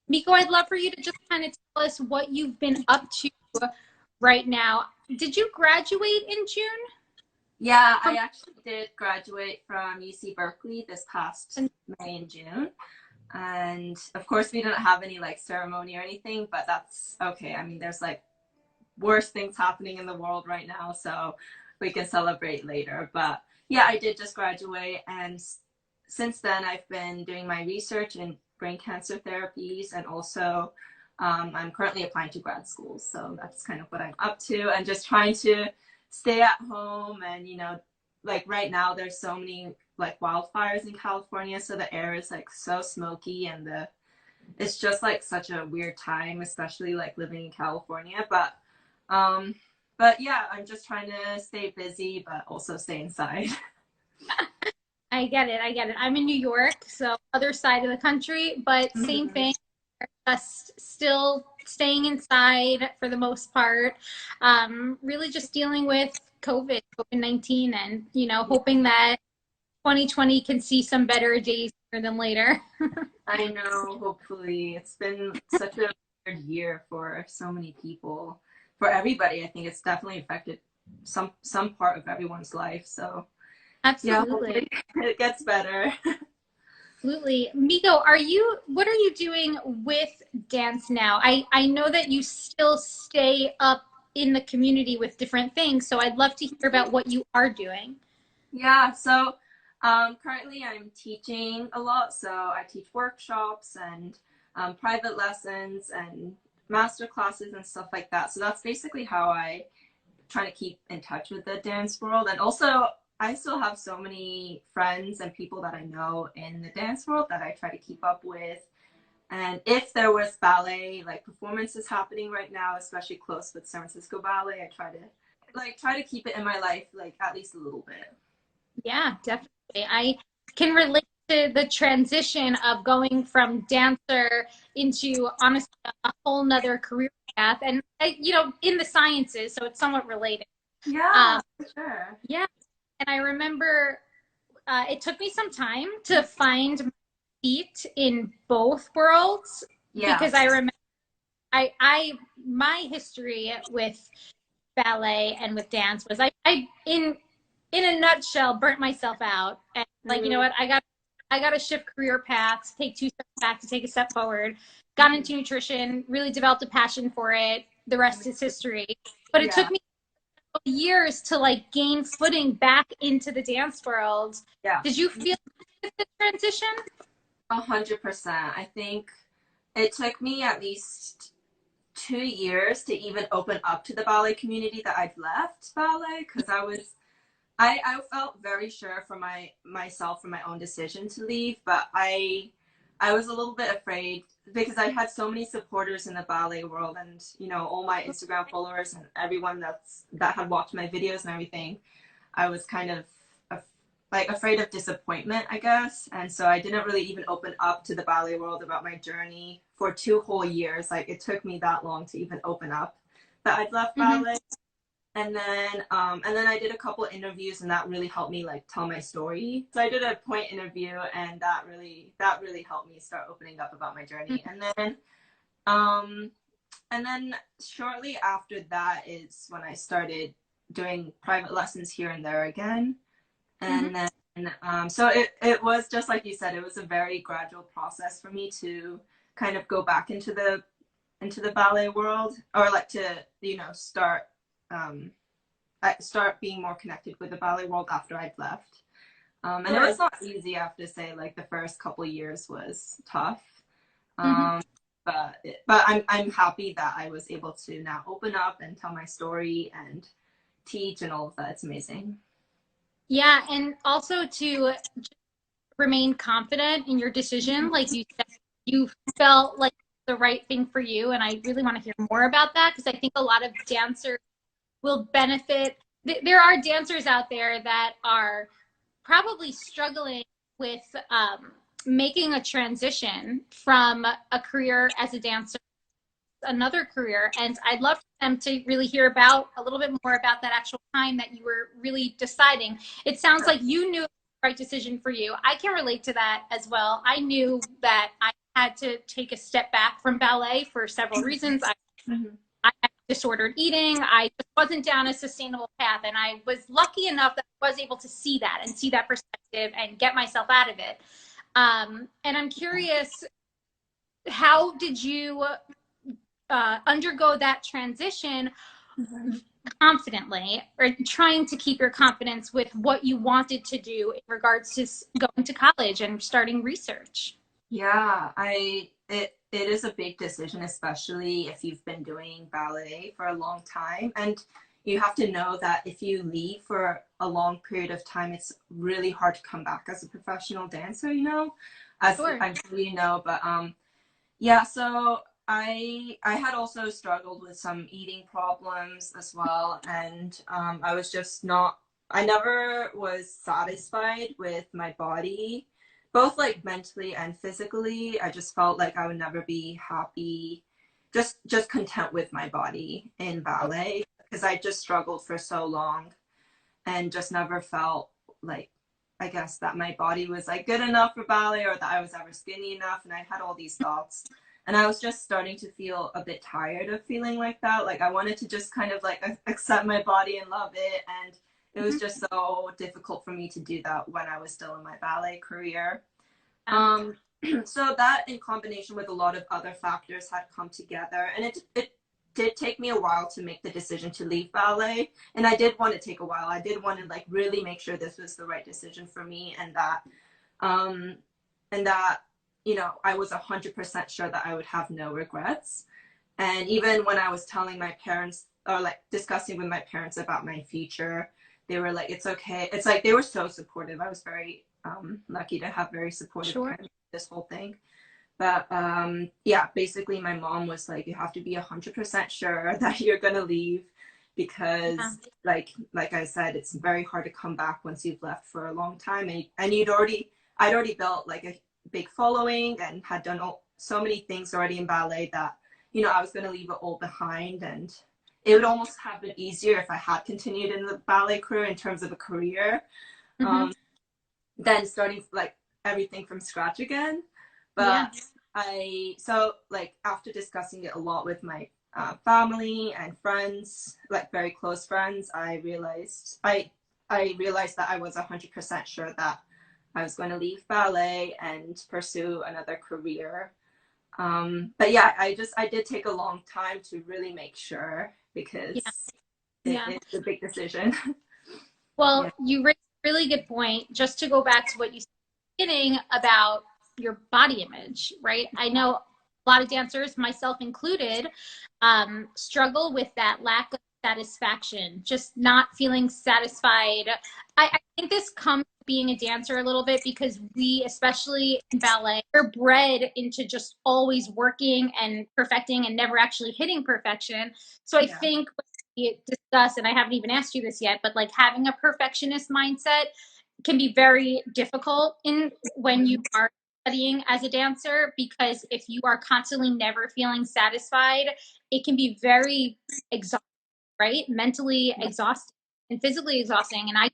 Miko, I'd love for you to just kind of tell us what you've been up to right now. Did you graduate in June? Yeah, I From actually did graduate from UC Berkeley this past May and June. And of course, we didn't have any like ceremony or anything, but that's okay. I mean, there's like worse things happening in the world right now, so we can celebrate later. But yeah, I did just graduate, and since then, I've been doing my research in brain cancer therapies, and also I'm currently applying to grad schools. So that's kind of what I'm up to, and just trying to stay at home. And like right now, there's so many like wildfires in California, so the air is like so smoky, and the it's just like such a weird time, especially like living in California. Um, but yeah, I'm just trying to stay busy, but also stay inside. I get it. I get it. I'm in New York, so other side of the country, but same Mhm. thing. Just still staying inside for the most part. Really just dealing with COVID-19, and hoping that 2020 can see some better days sooner than later. I know, hopefully. It's been such a weird year for so many people. For everybody, I think it's definitely affected some part of everyone's life. So yeah, Absolutely. hopefully it gets better. Absolutely. Miko, what are you doing with dance now? I know that you still stay up in the community with different things, so I'd love to hear about what you are doing. Yeah, so currently I'm teaching a lot. So I teach workshops and private lessons and master classes and stuff like that. So that's basically how I try to keep in touch with the dance world. And also, I still have so many friends and people that I know in the dance world that I try to keep up with. And if there was ballet like performances happening right now, especially close with San Francisco Ballet, I try to keep it in my life like at least a little bit. Yeah, definitely. I can relate to the transition of going from dancer into honestly a whole nother career path, and in the sciences, so it's somewhat related. Yeah, Um, for sure. yeah, and I remember it took me some time to find my feet in both worlds Yeah. because I remember I my history with ballet and with dance was I in a nutshell burnt myself out, and like, you know Mm-hmm. what, I got to shift career paths, take two steps back to take a step forward. Got into nutrition, really developed a passion for it. The rest is history. But it took Yeah. me years to like gain footing back into the dance world. Yeah. Did you feel the transition? 100%. I think it took me at least 2 years to even open up to the ballet community that I've left ballet because I felt very sure for myself for my own decision to leave, but I was a little bit afraid because I had so many supporters in the ballet world, and all my Instagram followers and everyone that had watched my videos and everything. I was kind of like afraid of disappointment, I guess. And so I didn't really even open up to the ballet world about my journey for 2 whole years. Like it took me that long to even open up that I'd left Mm-hmm. ballet. And then I did a couple of interviews, and that really helped me like tell my story. So I did a point interview, and that really helped me start opening up about my journey. Um and then shortly after that is when I started doing private lessons here and there again. Mm-hmm. And then so it was just like you said, it was a very gradual process for me to kind of go back into the ballet world, or like to start um start being more connected with the ballet world after I'd left. And it was Good. not easy, I have to say. Like the first couple years was tough. Mm-hmm. um but I'm happy that I was able to now open up and tell my story and teach and all of that. It's amazing. Yeah, and also to remain confident in your decision. Like you said, you felt like the right thing for you. And I really want to hear more about that because I think a lot of dancers will benefit. There are dancers out there that are probably struggling with making a transition from a career as a dancer another career, and I'd love for them to really hear about a little bit more about that actual time that you were really deciding. It sounds like you knew the right decision for you. I can relate to that as well. I knew that I had to take a step back from ballet for several reasons. Mhm. I had disordered eating. I just wasn't down a sustainable path. And I was lucky enough that I was able to see that and see that perspective and get myself out of it. And I'm curious, how did you undergo that transition Mhm. confidently, or trying to keep your confidence with what you wanted to do in regards to going to college and starting research? Yeah, it is a big decision, especially if you've been doing ballet for a long time. And you have to know that if you leave for a long period of time, it's really hard to come back as a professional dancer, as Sure. I'm sure you know. But yeah, so I had also struggled with some eating problems as well, and I was just not. I never was satisfied with my body, both like mentally and physically. I just felt like I would never be happy, just content with my body in ballet because I just struggled for so long and just never felt like, I guess, that my body was like good enough for ballet or that I was ever skinny enough. And I had all these thoughts. And I was just starting to feel a bit tired of feeling like that. Like I wanted to just kind of like accept my body and love it. And it was Mhm. just so difficult for me to do that when I was still in my ballet career. Yeah. Um, so that in combination with a lot of other factors had come together, and it did take me a while to make the decision to leave ballet. And I did want to take a while. I did want to like really make sure this was the right decision for me, um, and that I was 100% sure that I would have no regrets. And even when I was telling my parents or like discussing with my parents about my future, they were like, it's okay. It's like they were so supportive. I was very lucky to have very supportive Sure. parents this whole thing. But yeah, basically my mom was like, you have to be 100% sure that you're gonna leave Yeah. because like I said, it's very hard to come back once you've left for a long time. And I'd already built like a big following and had done so many things already in ballet that I was gonna leave it all behind. And it would almost have been easier if I had continued in the ballet career in terms of a career, Hmm. um, than starting like everything from scratch again. Yeah. But so like after discussing it a lot with my family and friends, like very close friends, I realized that I was 100% sure that I was going to leave ballet and pursue another career. But yeah, I did take a long time to really make sure Yeah. because Yeah. it's a big decision. Well, Yeah. you raised a really good point. Just to go back to what you said at the beginning about your body image, right? I know a lot of dancers, myself included, struggle with that lack of satisfaction, just not feeling satisfied. I think this comes to being a dancer a little bit because we, especially in ballet, are bred into just always working and perfecting and never actually hitting perfection. So I Yeah. think discuss, and I haven't even asked you this yet, but like having a perfectionist mindset can be very difficult in when you are studying as a dancer, because if you are constantly never feeling satisfied, it can be very exhausting, right? Mentally exhausting and physically exhausting. And I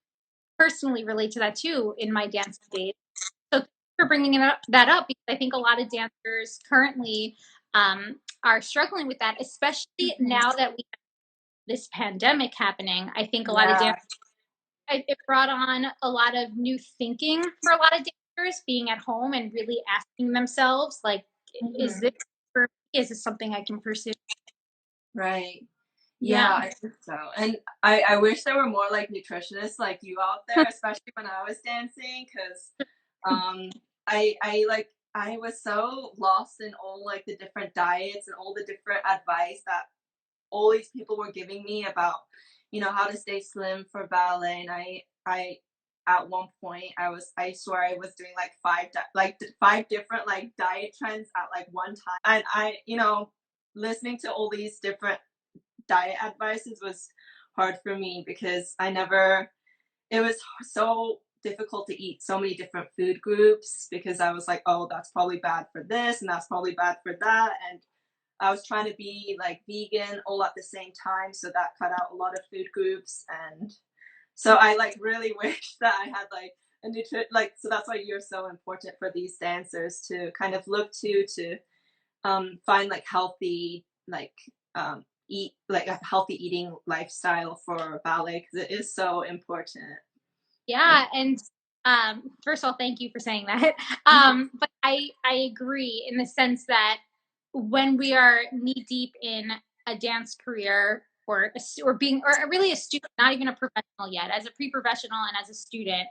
personally relate to that too in my dance days. So thanks for bringing that up, because I think a lot of dancers currently are struggling with that, especially Mhm. now that we have this pandemic happening. I think a lot of Yeah. dancers, it brought on a lot of new thinking for a lot of dancers, being at home and really asking themselves, like, is Mhm. this for me? Is this something I can pursue? Right. Yeah, Yeah. I think so. And I wish there were more like nutritionists like you out there, especially when I was dancing, because I was so lost in all like the different diets and all the different advice that all these people were giving me about, how to stay slim for ballet. And I at one point I swear I was doing like five different like diet trends at like one time. And listening to all these different diet advices was hard for me because it was so difficult to eat so many different food groups because I was like, oh, that's probably bad for this and that's probably bad for that. And I was trying to be like vegan all at the same time. So that cut out a lot of food groups. And so I like really wish that I had like like, so that's why you're so important for these dancers to kind of look to find like healthy, like eat like a healthy eating lifestyle for ballet because it is so important. Yeah. Yeah, and first of all, thank you for saying that. But I agree in the sense that when we are knee deep in a dance career or or being or really a student, not even a professional yet, as a pre-professional and as a student,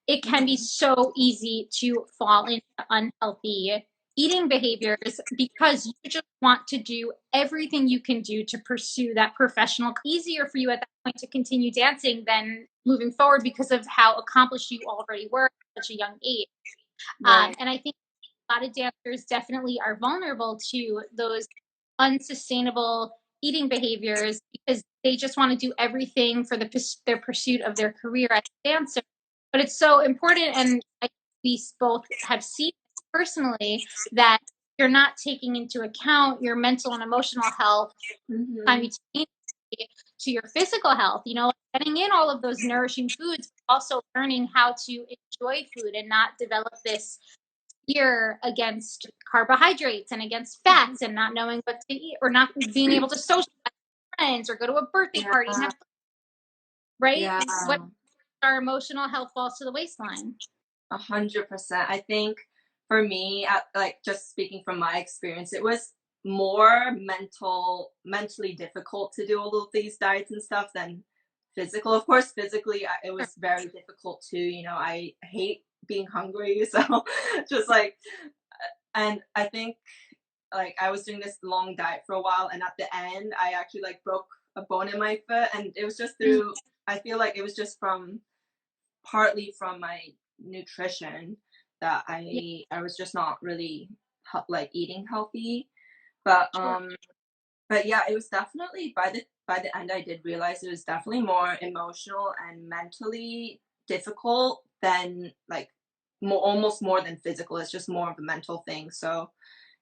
it can be so easy to fall into unhealthy eating behaviors because you just want to do everything you can do to pursue that professional. Easier for you at that point to continue dancing than moving forward because of how accomplished you already were at such a young age. Right. And I think a lot of dancers definitely are vulnerable to those unsustainable eating behaviors because they just want to do everything for their pursuit of their career as a dancer. But it's so important, and we both have seen personally that you're not taking into account your mental and emotional health Mm-hmm. simultaneously to your physical health. You know, getting in all of those nourishing foods, but also learning how to enjoy food and not develop this fear against carbohydrates and against fats and not knowing what to eat or not being able to socialize with friends or go to a birthday Yeah. party and have, right? Yeah. What our emotional health falls to the waistline. 100%. I think for me, like just speaking from my experience, it was more mentally difficult to do all of these diets and stuff than physical. Of course, physically, it was very difficult too. You know, I hate being hungry, so just like, and I think like I was doing this long diet for a while, and at the end, I actually like broke a bone in my foot, and it was just through. I feel like it was just from partly from my nutrition that Yeah, I was just not really like eating healthy. But sure. but yeah, it was definitely by the end I did realize it was definitely more emotional and mentally difficult than like almost more than physical. It's just more of a mental thing. So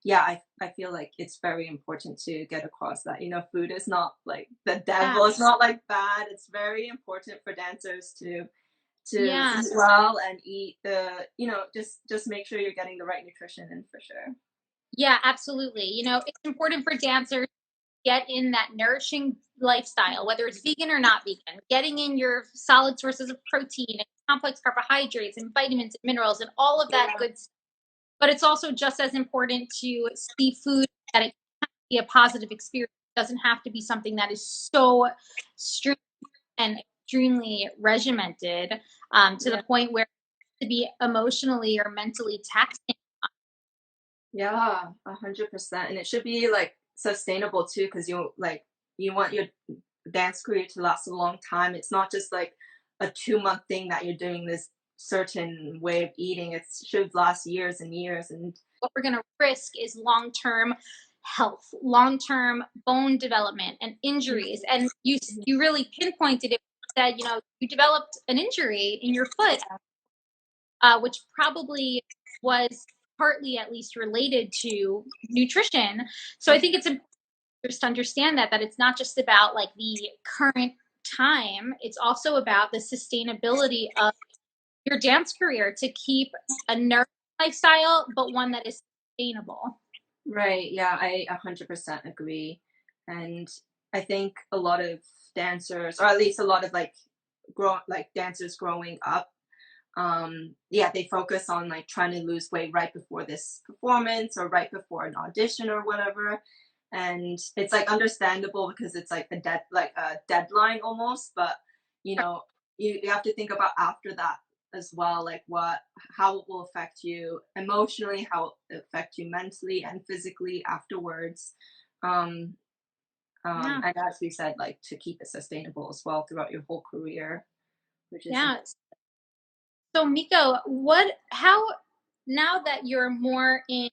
yeah, I feel like it's very important to get across that, you know, food is not like the Yeah. devil. It's not like bad. It's very important for dancers to Yeah. eat well and eat the, you know, just make sure you're getting the right nutrition in for sure. Yeah, absolutely. You know, it's important for dancers to get in that nourishing lifestyle, whether it's vegan or not vegan, getting in your solid sources of protein and complex carbohydrates and vitamins and minerals and all of that good stuff. But it's also just as important to see food that it can be a positive experience. It doesn't have to be something that is so strict and extremely regimented to Yeah. the point where to be emotionally or mentally taxing. Yeah, 100%. And it should be like sustainable too, because you want your dance career to last a long time. It's not just like a 2 month thing that you're doing this certain way of eating. It should last years and years. And What we're going to risk is long-term health, long-term bone development and injuries. And you really pinpointed it. Said, you know, you developed an injury in your foot, which probably was partly at least related to nutrition. So I think it's important just to understand that it's not just about like the current time, it's also about the sustainability of your dance career to keep a nurse lifestyle, but one that is sustainable. right, yeah, I 100% agree. And I think a lot of dancers, or at least a lot of like dancers growing up, yeah, they focus on like trying to lose weight right before this performance or right before an audition or whatever. And it's like understandable because it's like a deadline almost, but you know, you have to think about after that as well, like how it will affect you emotionally, how it will affect you mentally and physically afterwards. um Yeah. and as we said, like to keep it sustainable as well throughout your whole career, which is Yeah. So Miko, how, now that you're more in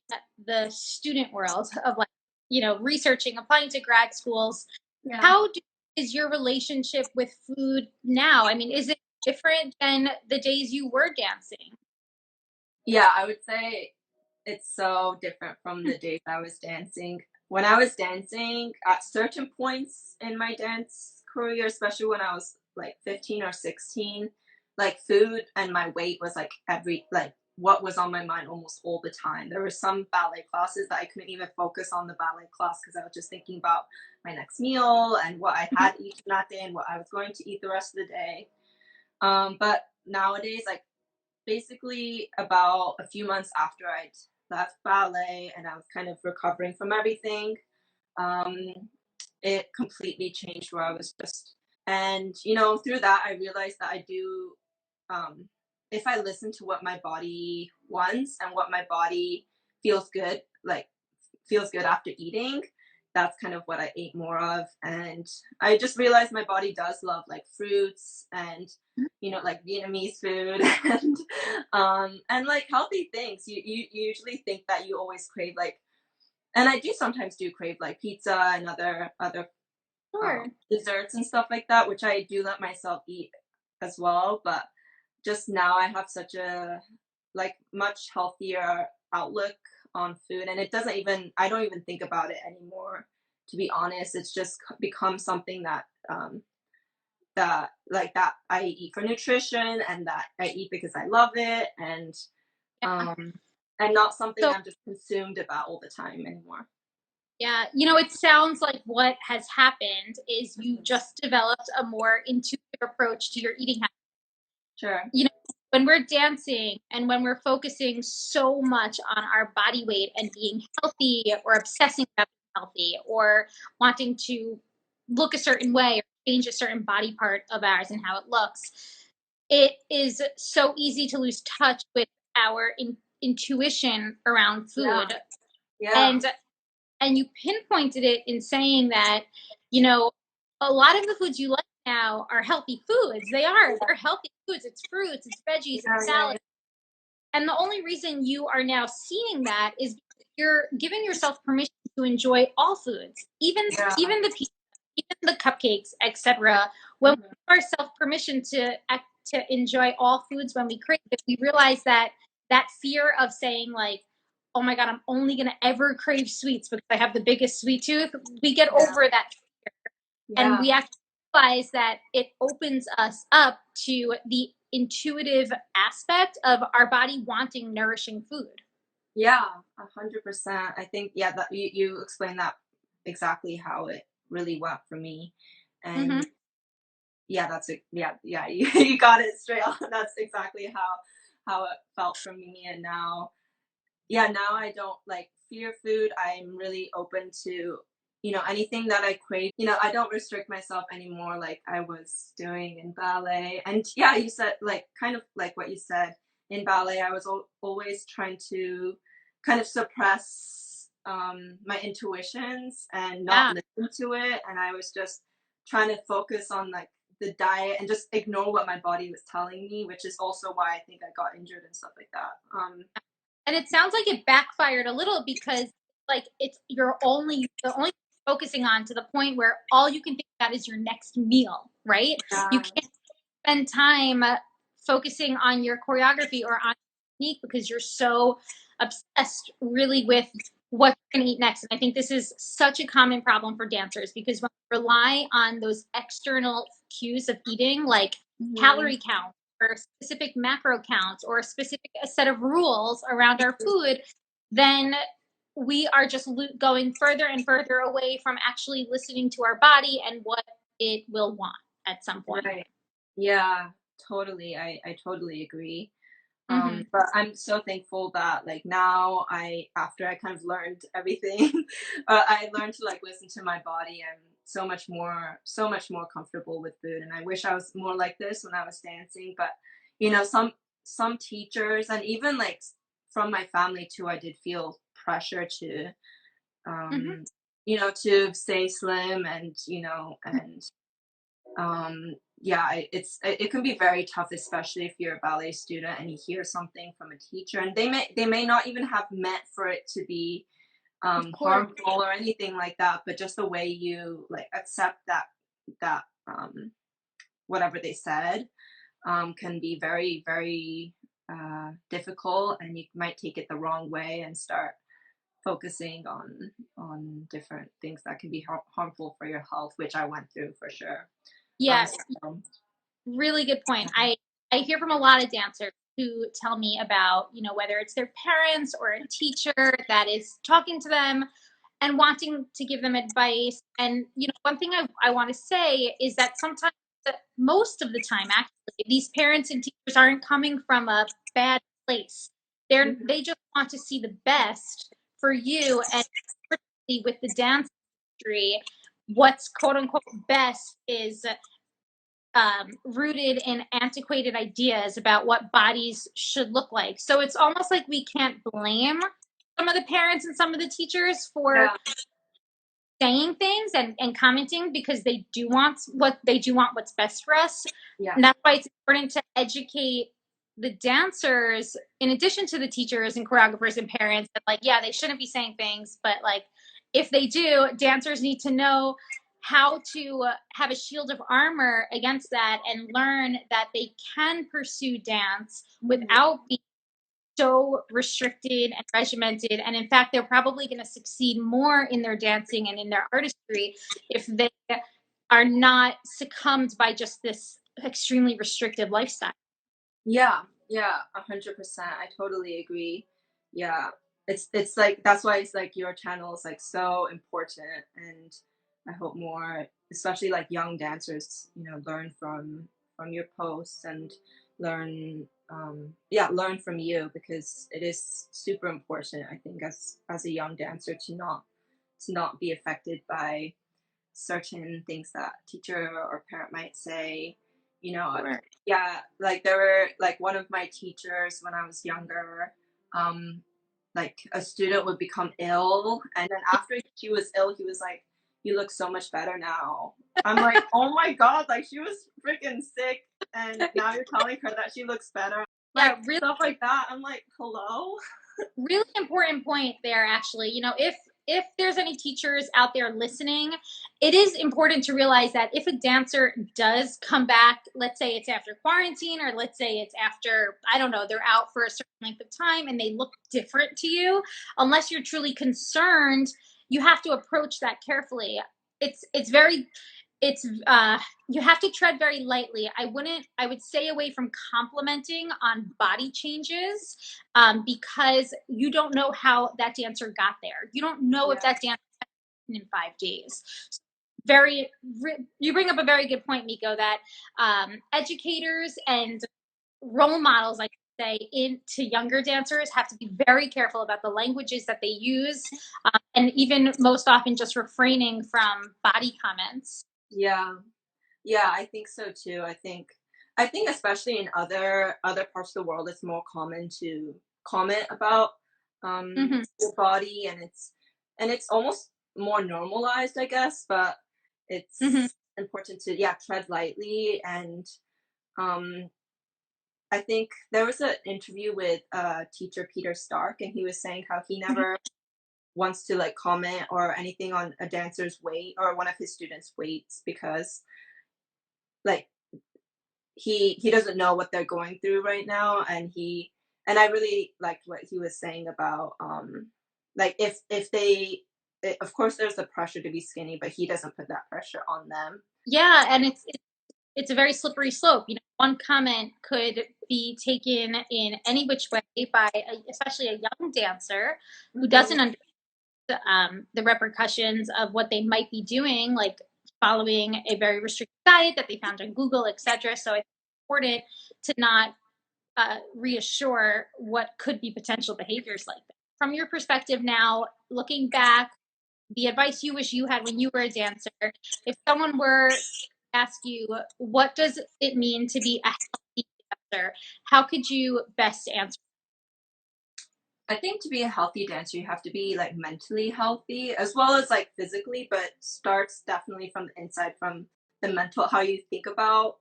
the student world of like, you know, researching, applying to grad schools, yeah. how is your relationship with food now? I mean, is it different than the days you were dancing? Yeah, I would say it's so different from the days I was dancing. When I was dancing, at certain points in my dance career, especially when I was like 15 or 16, like food and my weight was like what was on my mind almost all the time. There were some ballet classes that I couldn't even focus on the ballet class because I was just thinking about my next meal and what I had eaten that day and what I was going to eat the rest of the day. But nowadays, like basically about a few months after I'd left ballet and I was kind of recovering from everything, um, it completely changed where I was just, and through that I realized that I do, um, if I listen to what my body wants and what my body feels good, like feels good after eating, that's kind of what I ate more of. And I just realized my body does love like fruits and like Vietnamese food and like healthy things. You usually think that you always crave like, and I do sometimes do crave like pizza and other Sure. desserts and stuff like that, which I do let myself eat as well. But just now I have such a like much healthier outlook on food, and I don't even think about it anymore, to be honest. It's just become something that that I eat for nutrition and that I eat because I love it, Yeah. um and not something So I'm just consumed about all the time anymore. yeah, it sounds like what has happened is you just developed a more intuitive approach to your eating habits. Sure. When we're dancing and when we're focusing so much on our body weight and being healthy or obsessing about being healthy or wanting to look a certain way or change a certain body part of ours and how it looks, it is so easy to lose touch with our intuition around Yeah. food. Yeah. And you pinpointed it in saying that, you know, a lot of the foods you like now are healthy foods. They're healthy foods. It's fruits, it's veggies, Yeah. it's Yeah. salad. And the only reason you are now seeing that is because you're giving yourself permission to enjoy all foods, Yeah. even the pizza, even the cupcakes, etc. When we Mhm. give ourselves permission to enjoy all foods when we crave it, we realize that that fear of saying like, "Oh my God, I'm only gonna ever crave sweets because I have the biggest sweet tooth." We get Yeah. over that, and Yeah. we actually realize that it opens us up to the intuitive aspect of our body wanting nourishing food. Yeah, 100%. I think, yeah, that you explained that exactly how it really went for me. Mm-hmm. And yeah, that's it. Yeah, yeah, you got it straight on. That's exactly how it felt for me. And now, yeah, now I don't like fear food. I'm really open to, anything that I crave. I don't restrict myself anymore like I was doing in ballet. And yeah, you said like kind of like what you said in ballet, I was always trying to kind of suppress my intuitions and not Yeah. listen to it. And I was just trying to focus on like the diet and just ignore what my body was telling me, which is also why I think I got injured and stuff like that. And it sounds like it backfired a little because like it's you're only the only focusing on to the point where all you can think about is your next meal, right? You Yeah. can't spend time focusing on your choreography or on technique because you're so obsessed really with what you're going to eat next. And I think this is such a common problem for dancers because when we rely on those external cues of eating, like Mhm. calorie count or specific macro counts or a specific set of rules around our food, then we are just going further and further away from actually listening to our body and what it will want at some point. Right. Yeah, totally. I totally agree. Mm-hmm. But I'm so thankful that like now after I kind of learned everything, I learned to like listen to my body. I'm so much more comfortable with food. And I wish I was more like this when I was dancing. But some teachers and even like from my family too, I did feel pressure to Mm-hmm. um, to stay slim and yeah, it can be very tough, especially if you're a ballet student and you hear something from a teacher, and they may not even have meant for it to be Of course. harmful or anything like that, but just the way you like accept that whatever they said can be very very difficult, and you might take it the wrong way and start focusing on different things that can be harmful for your health, which I went through for sure. Yes, So, really good point. I I hear from a lot of dancers who tell me about, whether it's their parents or a teacher that is talking to them and wanting to give them advice. And, one thing I want to say is that sometimes, most of the time, actually, these parents and teachers aren't coming from a bad place. They just want to see the best for you. And particularly with the dance industry, what's quote unquote best is rooted in antiquated ideas about what bodies should look like. So it's almost like we can't blame some of the parents and some of the teachers for saying things and commenting, because they do want what's best for us. Yeah. And that's why it's important to educate the dancers in addition to the teachers and choreographers and parents that, like, yeah, they shouldn't be saying things, but like, if they do, dancers need to know how to have a shield of armor against that and learn that they can pursue dance without being so restricted and regimented. And in fact, they're probably going to succeed more in their dancing and in their artistry if they are not succumbed by just this extremely restrictive lifestyle. Yeah, 100%. I totally agree. Yeah, it's like that's why it's like your channel is like so important, and I hope more, especially like young dancers, learn from your posts and learn, learn from you, because it is super important. I think as a young dancer to not be affected by certain things that teacher or parent might say. Sure. Yeah, like there were like one of my teachers when I was younger, like a student would become ill, and then after she was ill, he was like, you look so much better now. I'm like, oh my god, like she was freaking sick, and now you're telling her that she looks better. Like, Yeah, really, stuff like that. I'm like, hello. really important point there, actually. If there's any teachers out there listening, it is important to realize that if a dancer does come back, let's say it's after quarantine, or let's say it's after, I don't know, they're out for a certain length of time and they look different to you, unless you're truly concerned, you have to approach that carefully. It's very it's You have to tread very lightly. I would stay away from complimenting on body changes, because you don't know how that dancer got there. You don't know if that dancer in 5 days. You bring up a very good point, Miko, that educators and role models, I say, into younger dancers have to be very careful about the languages that they use, and even most often just refraining from body comments. Yeah. Yeah, I think so too. I think especially in other parts of the world, it's more common to comment about Hmm. your body, and it's almost more normalized, I guess. But Hmm. it's important to tread lightly. And um, I think there was an interview with teacher Peter Stark, and he was saying how he never wants to like comment or anything on a dancer's weight or one of his students' weights, because like he doesn't know what they're going through right now. And I really liked what he was saying about like if they of course there's the pressure to be skinny, but he doesn't put that pressure on them. Yeah, and it's a very slippery slope. One comment could be taken in any which way by, especially a young dancer who Mhm. doesn't understand the repercussions of what they might be doing, like following a very restricted diet that they found on Google, etc. So it's important to not reassure what could be potential behaviors like that. From your perspective now, looking back, the advice you wish you had when you were a dancer, if someone were to ask you, what does it mean to be a healthy dancer, how could you best answer? I think to be a healthy dancer, you have to be like mentally healthy as well as like physically, but starts definitely from the inside, from the mental, how you think about.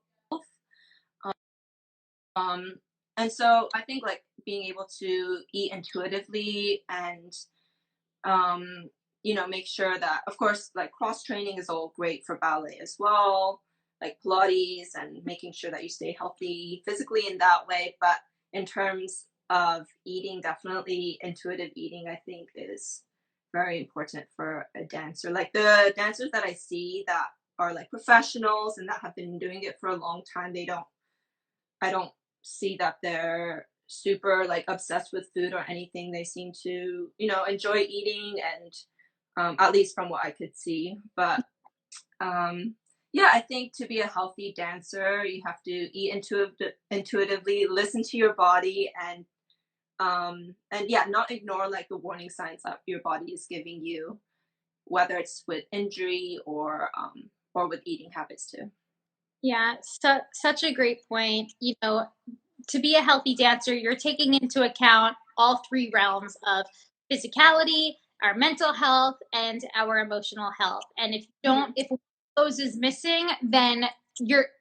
Um, and so I think like being able to eat intuitively and make sure that, of course, like cross training is all great for ballet as well, like Pilates, and making sure that you stay healthy physically in that way. But in terms of eating, definitely intuitive eating, I think, is very important for a dancer. Like the dancers that I see that are like professionals and that have been doing it for a long time, I don't see that they're super like obsessed with food or anything. They seem to, enjoy eating, and at least from what I could see. But yeah, I think to be a healthy dancer, you have to eat intuitively, listen to your body, and yeah, not ignore like the warning signs that your body is giving you, whether it's with injury or with eating habits too. Yeah, such a great point. To be a healthy dancer, you're taking into account all three realms of physicality, our mental health, and our emotional health. And if one of those is missing, then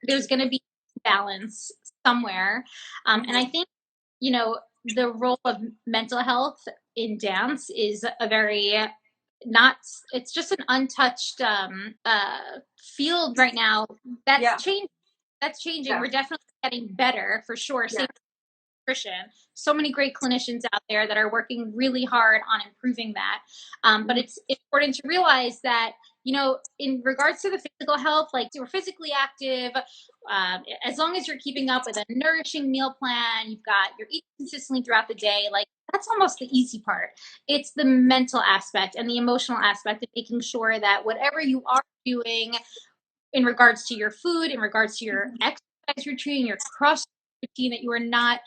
there's going to be balance somewhere. And I think, you know, the role of mental health in dance is a very not it's just an untouched field right now. that's Yeah, changing that's changing. yeah, We're definitely getting better for sure. yeah. Same with nutrition. So many great clinicians out there that are working really hard on improving that. But Mhm. it's important to realize that, in regards to the physical health, like you're physically active, as long as you're keeping up with a nourishing meal plan, you're eating consistently throughout the day, like that's almost the easy part. It's the mental aspect and the emotional aspect of making sure that whatever you are doing in regards to your food, in regards to your exercise routine, your cross routine, that you are not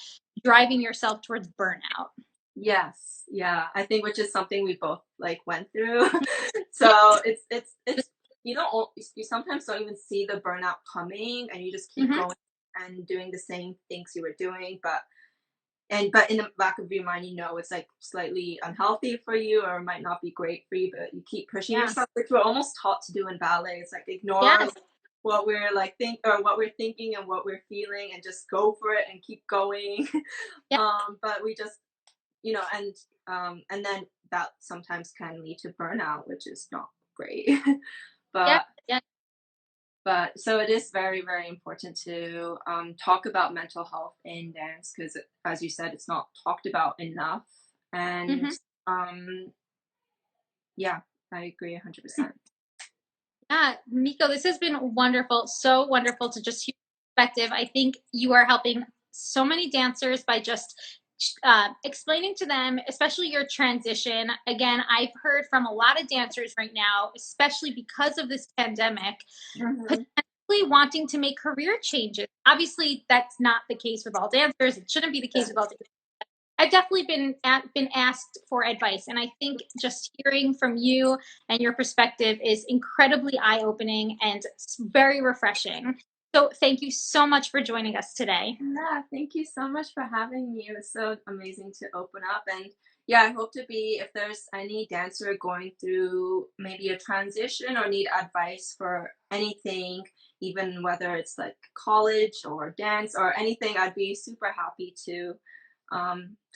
driving yourself towards burnout. Yes, yeah. I think which is something we both like went through. Yeah. So it's you sometimes don't even see the burnout coming, and you just keep Hmm. going and doing the same things you were doing, but in the back of your mind, it's like slightly unhealthy for you, or might not be great for you, but you keep pushing Yeah. yourself, which we're almost taught to do in ballet. It's like ignore Yes. what we're like what we're thinking and what we're feeling, and just go for it and keep going. Yeah. But we just and then that sometimes can lead to burnout, which is not great. Yeah. but Yeah. but so it is very, very important to talk about mental health in dance, because, as you said, it's not talked about enough. And Hmm. um, yeah, I agree 100%. Yeah, Miko, this has been wonderful. So wonderful to just hear your perspective. I think you are helping so many dancers by just explaining to them, especially your transition. Again, I've heard from a lot of dancers right now, especially because of this pandemic, Hmm. potentially wanting to make career changes. Obviously, that's not the case with all dancers. It shouldn't be the case with all dancers. I've definitely been asked for advice, and I think just hearing from you and your perspective is incredibly eye-opening and very refreshing. So thank you so much for joining us today. Yeah, thank you so much for having me. It was so amazing to open up. And yeah, I hope to be, if there's any dancer going through maybe a transition or need advice for anything, even whether it's like college or dance or anything, I'd be super happy to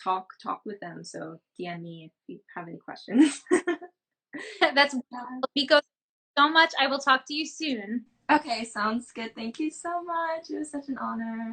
talk with them. So DM me if you have any questions. That's Miko. So much. I will talk to you soon. Okay, sounds good. Thank you so much. It was such an honor.